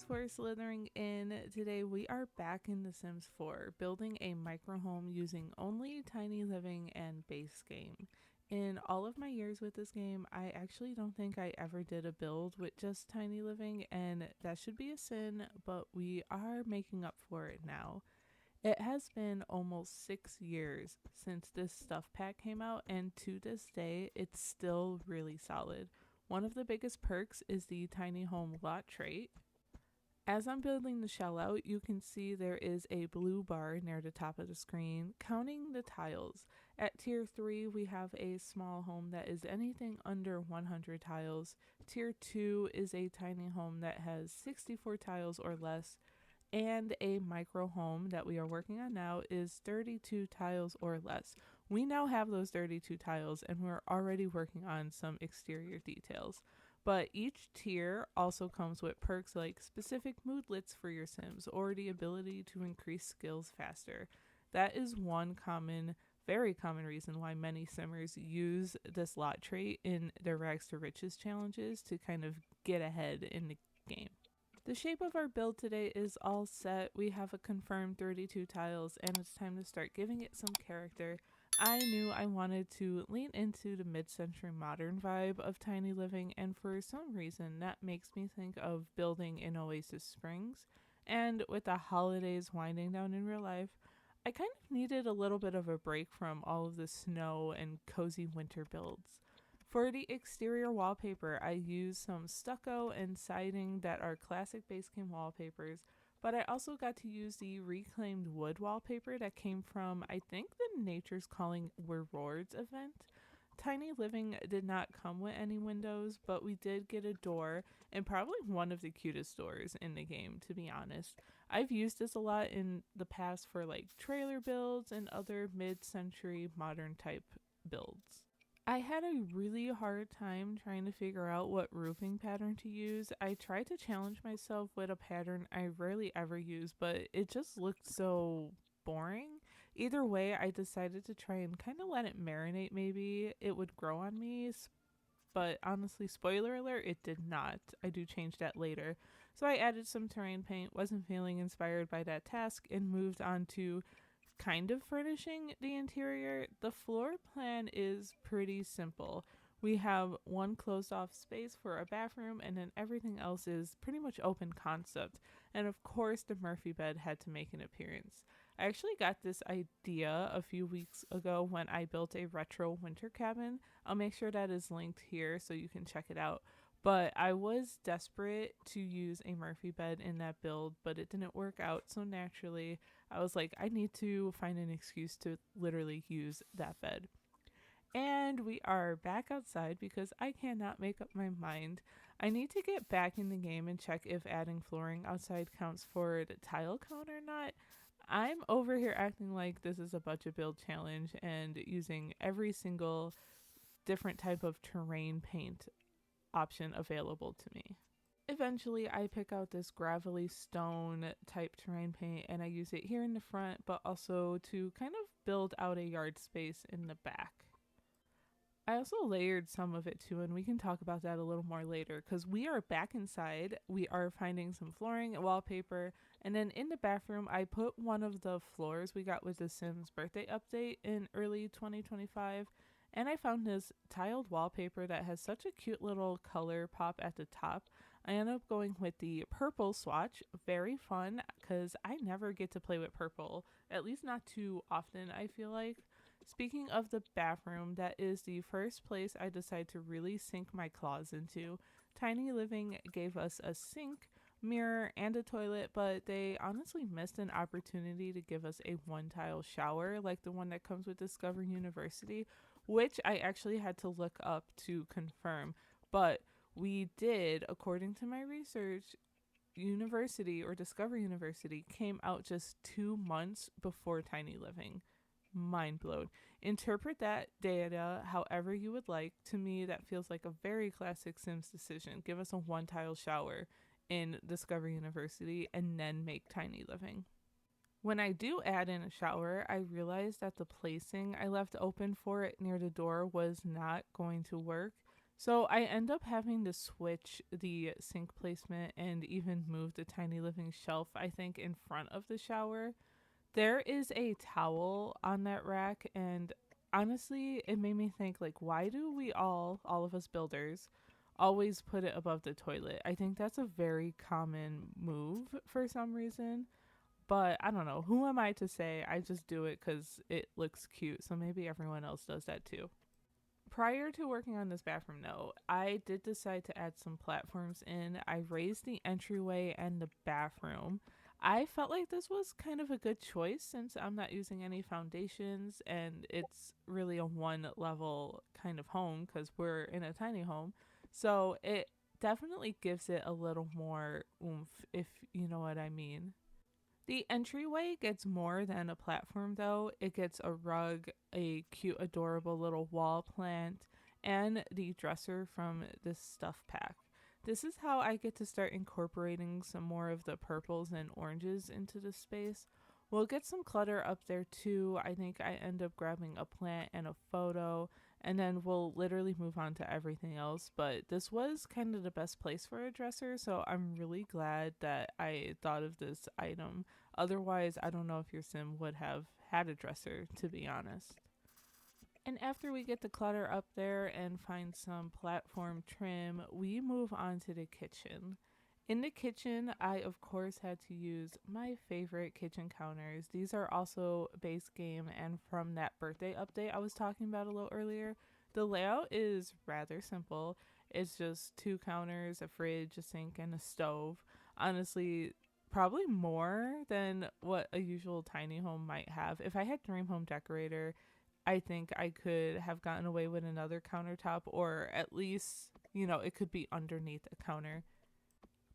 for Slythering-in. Today we are back in The Sims 4, building a microhome using only Tiny Living and base game. In all of my years with this game, I actually don't think I ever did a build with just Tiny Living, and that should be a sin, but we are making up for it now. It has been almost 6 years since this stuff pack came out, and to this day, it's still really solid. One of the biggest perks is the tiny home lot trait. As I'm building the shell out, you can see there is a blue bar near the top of the screen counting the tiles. At tier 3, we have a small home that is anything under 100 tiles. Tier 2 is a tiny home that has 64 tiles or less. And a micro home that we are working on now is 32 tiles or less. We now have those 32 tiles and we're already working on some exterior details. But each tier also comes with perks like specific moodlets for your Sims or the ability to increase skills faster. That is one very common reason why many Simmers use this lot trait in their Rags to Riches challenges to kind of get ahead in the game. The shape of our build today is all set. We have a confirmed 32 tiles and it's time to start giving it some character. I knew I wanted to lean into the mid-century modern vibe of Tiny Living, and for some reason that makes me think of building in Oasis Springs. And with the holidays winding down in real life, I kind of needed a little bit of a break from all of the snow and cozy winter builds. For the exterior wallpaper, I used some stucco and siding that are classic base game wallpapers, but I also got to use the reclaimed wood wallpaper that came from, I think, the Nature's Calling Rewards event. Tiny Living did not come with any windows, but we did get a door, and probably one of the cutest doors in the game, to be honest. I've used this a lot in the past for like trailer builds and other mid-century modern type builds. I had a really hard time trying to figure out what roofing pattern to use. I tried to challenge myself with a pattern I rarely ever use, but it just looked so boring. Either way, I decided to try and kind of let it marinate. Maybe it would grow on me, but honestly, spoiler alert, it did not. I do change that later. So I added some terrain paint, wasn't feeling inspired by that task, and moved on to kind of furnishing the interior. The floor plan is pretty simple. We have one closed off space for a bathroom, and then everything else is pretty much open concept. And of course, the Murphy bed had to make an appearance. I actually got this idea a few weeks ago when I built a retro winter cabin. I'll make sure that is linked here so you can check it out. But I was desperate to use a Murphy bed in that build, but it didn't work out. So naturally, I was like, I need to find an excuse to literally use that bed. And we are back outside because I cannot make up my mind. I need to get back in the game and check if adding flooring outside counts for the tile count or not. I'm over here acting like this is a budget build challenge and using every single different type of terrain paint option available to me. Eventually, I pick out this gravelly stone type terrain paint and I use it here in the front, but also to kind of build out a yard space in the back. I also layered some of it too, and we can talk about that a little more later because we are back inside. We are finding some flooring and wallpaper, and then in the bathroom, I put one of the floors we got with the Sims birthday update in early 2025. And I found this tiled wallpaper that has such a cute little color pop at the top. I ended up going with the purple swatch. Very fun because I never get to play with purple, at least not too often, I feel like. Speaking of the bathroom, that is the first place I decided to really sink my claws into. Tiny Living gave us a sink, mirror, and a toilet, but they honestly missed an opportunity to give us a one-tile shower like the one that comes with Discover University, which I actually had to look up to confirm. But we did, according to my research, University or Discover University came out just 2 months before Tiny Living. Mind blown. Interpret that data however you would like. To me, that feels like a very classic Sims decision. Give us a one-tile shower in Discover University and then make Tiny Living. When I do add in a shower, I realized that the placing I left open for it near the door was not going to work. So I end up having to switch the sink placement and even move the tiny living shelf, I think, in front of the shower. There is a towel on that rack, and honestly, it made me think, like, why do we all of us builders, always put it above the toilet? I think that's a very common move for some reason. But I don't know. Who am I to say? I just do it because it looks cute. So maybe everyone else does that too. Prior to working on this bathroom, though, I did decide to add some platforms in. I raised the entryway and the bathroom. I felt like this was kind of a good choice since I'm not using any foundations and it's really a one level kind of home because we're in a tiny home. So it definitely gives it a little more oomph, if you know what I mean. The entryway gets more than a platform, though. It gets a rug, a cute, adorable little wall plant, and the dresser from this stuff pack. This is how I get to start incorporating some more of the purples and oranges into the space. We'll get some clutter up there too. I think I end up grabbing a plant and a photo, and then we'll literally move on to everything else. But this was kind of the best place for a dresser, so I'm really glad that I thought of this item. Otherwise, I don't know if your sim would have had a dresser, to be honest. And after we get the clutter up there and find some platform trim, we move on to the kitchen. In the kitchen, I of course had to use my favorite kitchen counters. These are also base game and from that birthday update I was talking about a little earlier. The layout is rather simple. It's just two counters, a fridge, a sink, and a stove. Honestly, probably more than what a usual tiny home might have. If I had Dream Home Decorator, I think I could have gotten away with another countertop, or at least, it could be underneath a counter.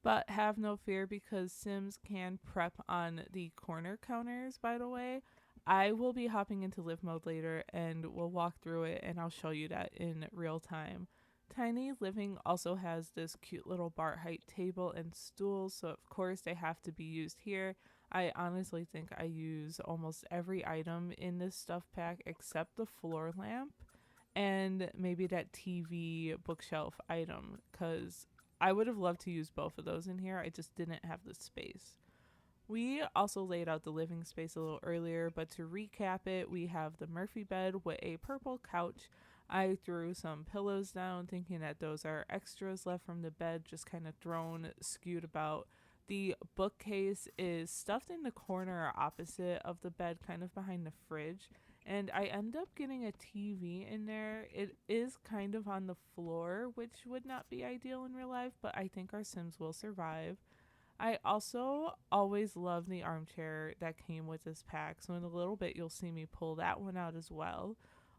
But have no fear because Sims can prep on the corner counters, by the way. I will be hopping into live mode later and we'll walk through it and I'll show you that in real time. Tiny Living also has this cute little bar height table and stools, so of course they have to be used here. I honestly think I use almost every item in this stuff pack except the floor lamp and maybe that TV bookshelf item because I would have loved to use both of those in here. I just didn't have the space. We also laid out the living space a little earlier, but to recap it, we have the Murphy bed with a purple couch. I threw some pillows down thinking that those are extras left from the bed, just kind of thrown, skewed about. The bookcase is stuffed in the corner opposite of the bed, kind of behind the fridge. And I end up getting a TV in there. It is kind of on the floor, which would not be ideal in real life, but I think our Sims will survive. I also always love the armchair that came with this pack, so in a little bit you'll see me pull that one out as well.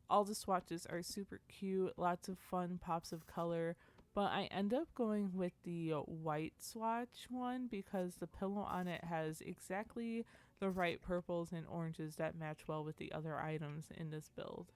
All the swatches are super cute, lots of fun pops of color, but I end up going with the white swatch one because the pillow on it has exactly the right purples and oranges that match well with the other items in this build.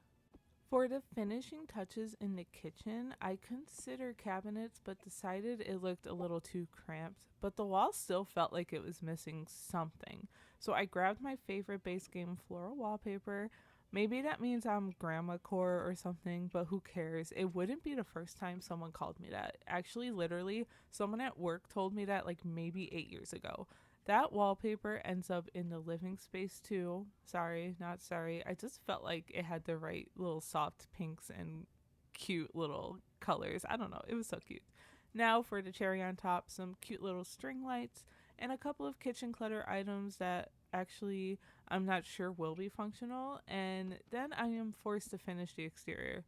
For the finishing touches in the kitchen, I considered cabinets but decided it looked a little too cramped, but the wall still felt like it was missing something. So I grabbed my favorite base game floral wallpaper. Maybe that means I'm grandma core or something, but who cares? It wouldn't be the first time someone called me that. Actually, literally, someone at work told me that like maybe 8 years ago. That wallpaper ends up in the living space too. Sorry, not sorry. I just felt like it had the right little soft pinks and cute little colors. I don't know. It was so cute. Now for the cherry on top, some cute little string lights and a couple of kitchen clutter items that actually I'm not sure will be functional. And then I am forced to finish the exterior.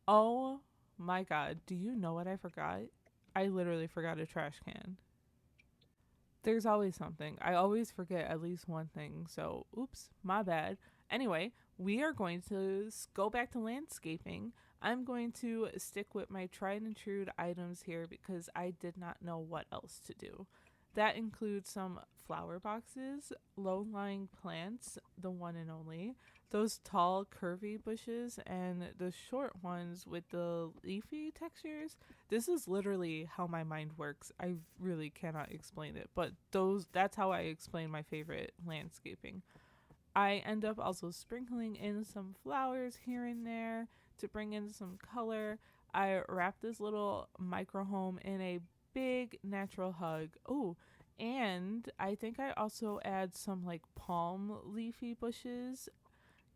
Oh my god, do you know what I forgot? I literally forgot a trash can. There's always something. I always forget at least one thing. So, oops, my bad. Anyway, we are going to go back to landscaping. I'm going to stick with my tried and true items here because I did not know what else to do. That includes some flower boxes, low-lying plants, the one and only, those tall, curvy bushes, and the short ones with the leafy textures. This is literally how my mind works. I really cannot explain it, but that's how I explain my favorite landscaping. I end up also sprinkling in some flowers here and there to bring in some color. I wrapped this little micro home in a big natural hug. Oh, and I think I also add some like palm leafy bushes.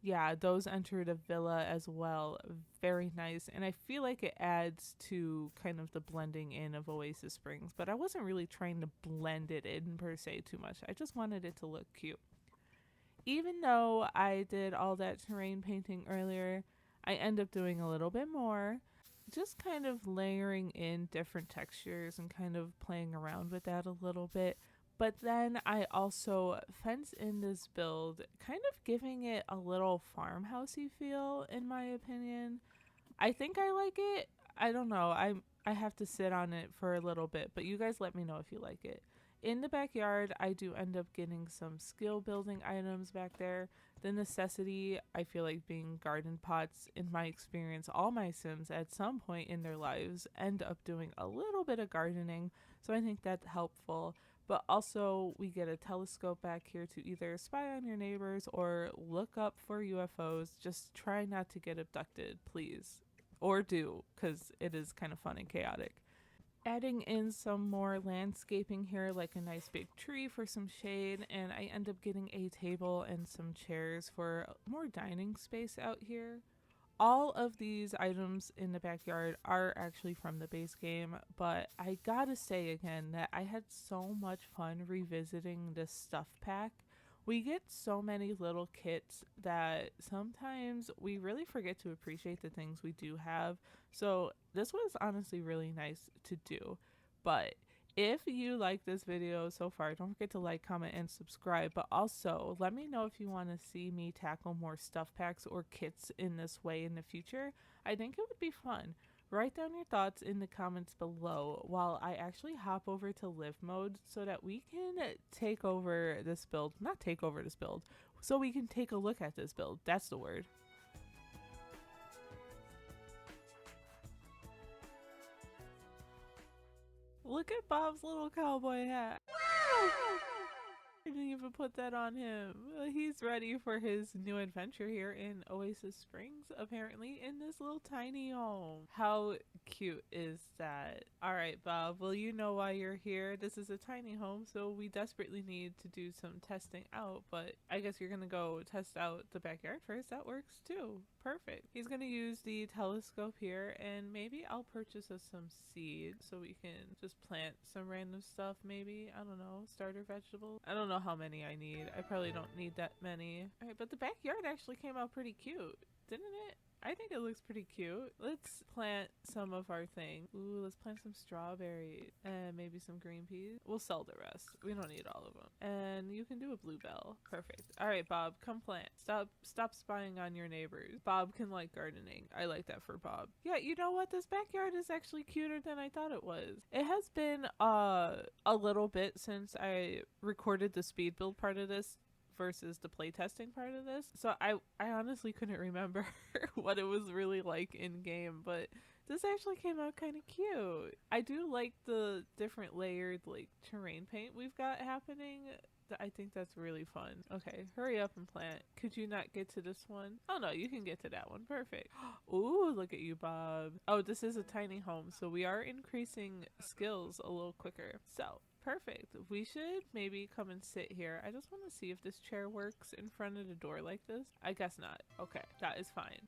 Yeah, those entered a villa as well. Very nice. And I feel like it adds to kind of the blending in of Oasis Springs, but I wasn't really trying to blend it in per se too much. I just wanted it to look cute. Even though I did all that terrain painting earlier, I end up doing a little bit more, just kind of layering in different textures and kind of playing around with that a little bit. But then I also fence in this build, kind of giving it a little farmhousey feel, in my opinion. I think I like it. I don't know. I have to sit on it for a little bit, but you guys let me know if you like it. In the backyard, I do end up getting some skill building items back there. The necessity, I feel like, being garden pots. In my experience, all my Sims at some point in their lives end up doing a little bit of gardening, so I think that's helpful. But also, we get a telescope back here to either spy on your neighbors or look up for UFOs. Just try not to get abducted, please. Or do, because it is kind of fun and chaotic. Adding in some more landscaping here, like a nice big tree for some shade, and I end up getting a table and some chairs for more dining space out here. All of these items in the backyard are actually from the base game, but I gotta say again that I had so much fun revisiting this stuff pack. We get so many little kits that sometimes we really forget to appreciate the things we do have. So this was honestly really nice to do. But if you like this video so far, don't forget to like, comment, and subscribe. But also, let me know if you want to see me tackle more stuff packs or kits in this way in the future. I think it would be fun. Write down your thoughts in the comments below while I actually hop over to live mode so that we can take over this build. Not take over this build. So we can take a look at this build. That's the word. Look at Bob's little cowboy hat. Wow! I didn't even put that on him. He's ready for his new adventure here in Oasis Springs, apparently, in this little tiny home. How cute is that? Alright, Bob, well, you know why you're here. This is a tiny home, so we desperately need to do some testing out, but I guess you're gonna go test out the backyard first. That works too. Perfect. He's gonna use the telescope here, and maybe I'll purchase us some seeds so we can just plant some random stuff, maybe. I don't know, starter vegetables. I don't know how many I need. I probably don't need that many. Alright, but the backyard actually came out pretty cute, didn't it? I think it looks pretty cute. Let's plant some of our thing. Ooh, let's plant some strawberries and maybe some green peas. We'll sell the rest. We don't need all of them. And you can do a bluebell. Perfect. All right, Bob, come plant. Stop spying on your neighbors. Bob can like gardening. I like that for Bob. Yeah, you know what? This backyard is actually cuter than I thought it was. It has been a little bit since I recorded the speed build part of this versus the playtesting part of this. So I honestly couldn't remember what it was really like in game, but this actually came out kind of cute. I do like the different layered like terrain paint we've got happening. I think that's really fun. Okay, hurry up and plant. Could you not get to this one? Oh no, you can get to that one. Perfect. Ooh, look at you, Bob. Oh, this is a tiny home, so we are increasing skills a little quicker. So perfect. We should maybe come and sit here. I just want to see if this chair works in front of the door like this. I guess not. Okay, that is fine.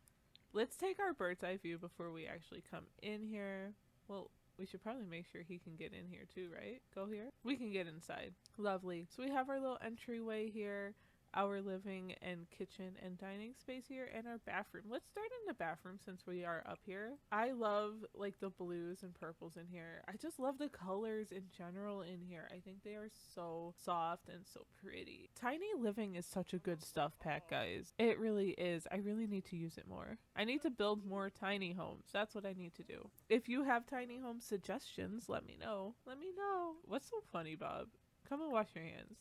Let's take our bird's eye view before we actually come in here. Well, we should probably make sure he can get in here too, right? Go here. We can get inside. Lovely. So we have our little entryway here, our living and kitchen and dining space here, and our bathroom. Let's start in the bathroom since we are up here. I love like the blues and purples in here. I just love the colors in general in here. I think they are so soft and so pretty. Tiny living is such a good stuff pack, guys. It really is. I really need to use it more. I need to build more tiny homes. That's what I need to do. If you have tiny home suggestions, let me know. Let me know. What's so funny, Bob? Come and wash your hands.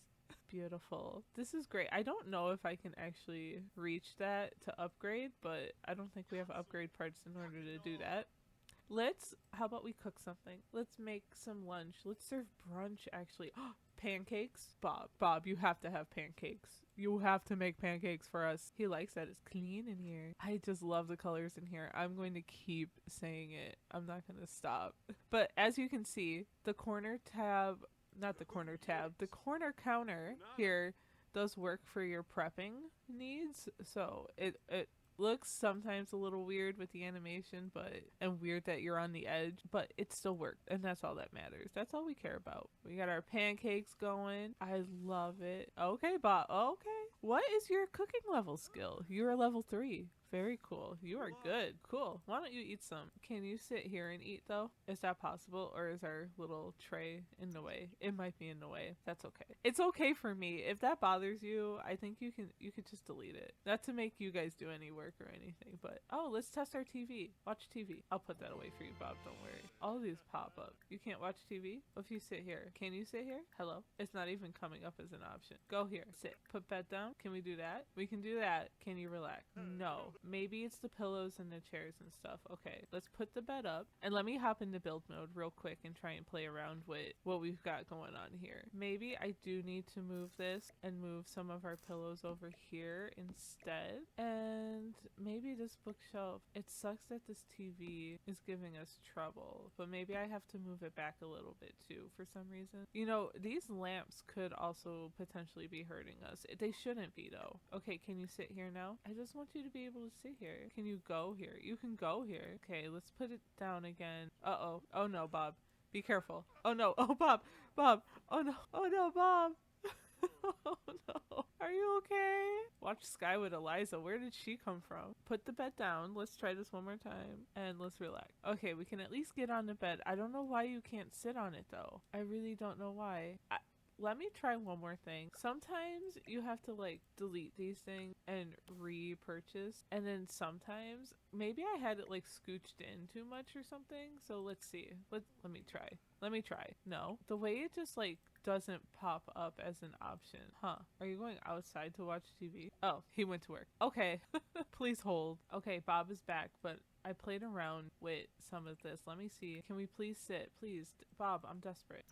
Beautiful. This is great. I don't know if I can actually reach that to upgrade, but I don't think we have upgrade parts in order to do that. How about we cook something? Let's make some lunch. Let's serve brunch actually. Pancakes? Bob, you have to have pancakes. You have to make pancakes for us. He likes that it's clean in here. I just love the colors in here. I'm going to keep saying it. I'm not going to stop. But as you can see, the corner tab, not the corner tab, the corner counter here does work for your prepping needs. So it looks sometimes a little weird with the animation, and weird that you're on the edge, but it still worked, and that's all that matters. That's all we care about. We got our pancakes going. I love it. Okay, Bob. Okay. What is your cooking level skill? You're a level 3. Very cool. You are good. Cool. Why don't you eat some? Can you sit here and eat though? Is that possible, or is our little tray in the way? It might be in the way. That's okay. It's okay for me. If that bothers you, I think you could just delete it. Not to make you guys do any work or anything, but oh, let's test our TV. Watch TV. I'll put that away for you, Bob. Don't worry. All these pop up. You can't watch TV? What if you sit here? Can you sit here? Hello? It's not even coming up as an option. Go here. Sit. Put bed down. Can we do that? We can do that. Can you relax? No. Maybe it's the pillows and the chairs and stuff. Okay, let's put the bed up and let me hop into build mode real quick and try and play around with what we've got going on here. Maybe I do need to move this and move some of our pillows over here instead. And maybe this bookshelf. It sucks that this TV is giving us trouble, but maybe I have to move it back a little bit too for some reason. You know, these lamps could also potentially be hurting us. They shouldn't be though. Okay, can you sit here now? I just want you to be able to sit here. Can you go here? You can go here. Okay, let's put it down again. Uh-oh. Oh no, Bob. Be careful. Oh no. Oh, Bob. Bob. Oh no. Oh no, Bob. Oh no. Are you okay? Watch Sky with Eliza. Where did she come from? Put the bed down. Let's try this one more time. And let's relax. Okay, we can at least get on the bed. I don't know why you can't sit on it though. I really don't know why. Let me try one more thing. Sometimes you have to like delete these things and repurchase. And then sometimes maybe I had it like scooched in too much or something. So let's see. Let me try. Let me try. No. The way it just like doesn't pop up as an option. Huh. Are you going outside to watch TV? Oh, he went to work. Okay. Please hold. Okay, Bob is back, but I played around with some of this. Let me see. Can we please sit? Please. Bob, I'm desperate.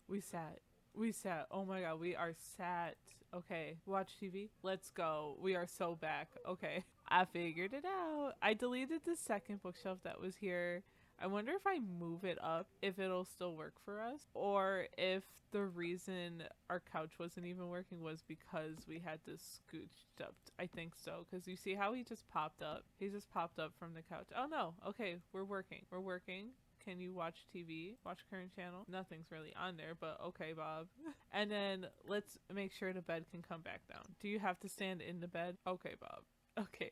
We sat. We sat. Oh my god, we are sat. Okay, watch TV. Let's go. We are so back. Okay, I figured it out. I deleted the second bookshelf that was here. I wonder if I move it up, if it'll still work for us, or if the reason our couch wasn't even working was because we had this scooched up. I think so, because you see how he just popped up? He just popped up from the couch. Oh no. Okay, we're working. We're working. Can you watch TV? Watch current channel? Nothing's really on there, but okay, Bob. And then let's make sure the bed can come back down. Do you have to stand in the bed? Okay, Bob. Okay.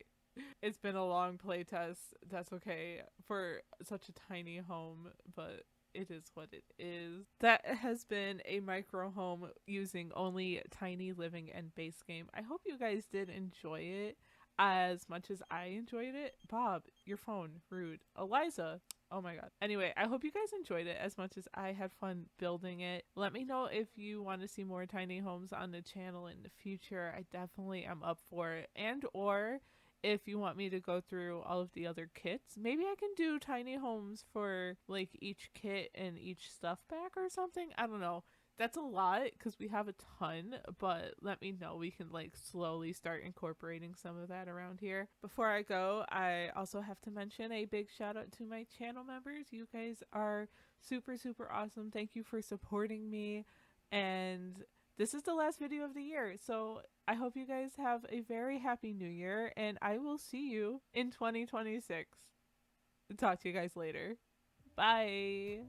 It's been a long play test. That's okay for such a tiny home, but it is what it is. That has been a micro home using only tiny living and base game. I hope you guys did enjoy it as much as I enjoyed it. Bob, your phone, rude. Eliza, oh my god. Anyway, I hope you guys enjoyed it as much as I had fun building it. Let me know if you want to see more tiny homes on the channel in the future. I definitely am up for it. And or if you want me to go through all of the other kits, maybe I can do tiny homes for like each kit and each stuff pack or something. I don't know. That's a lot because we have a ton, but let me know. We can like slowly start incorporating some of that around here. Before I go, I also have to mention a big shout out to my channel members. You guys are super, super awesome. Thank you for supporting me. And this is the last video of the year. So I hope you guys have a very happy new year, and I will see you in 2026. Talk to you guys later. Bye.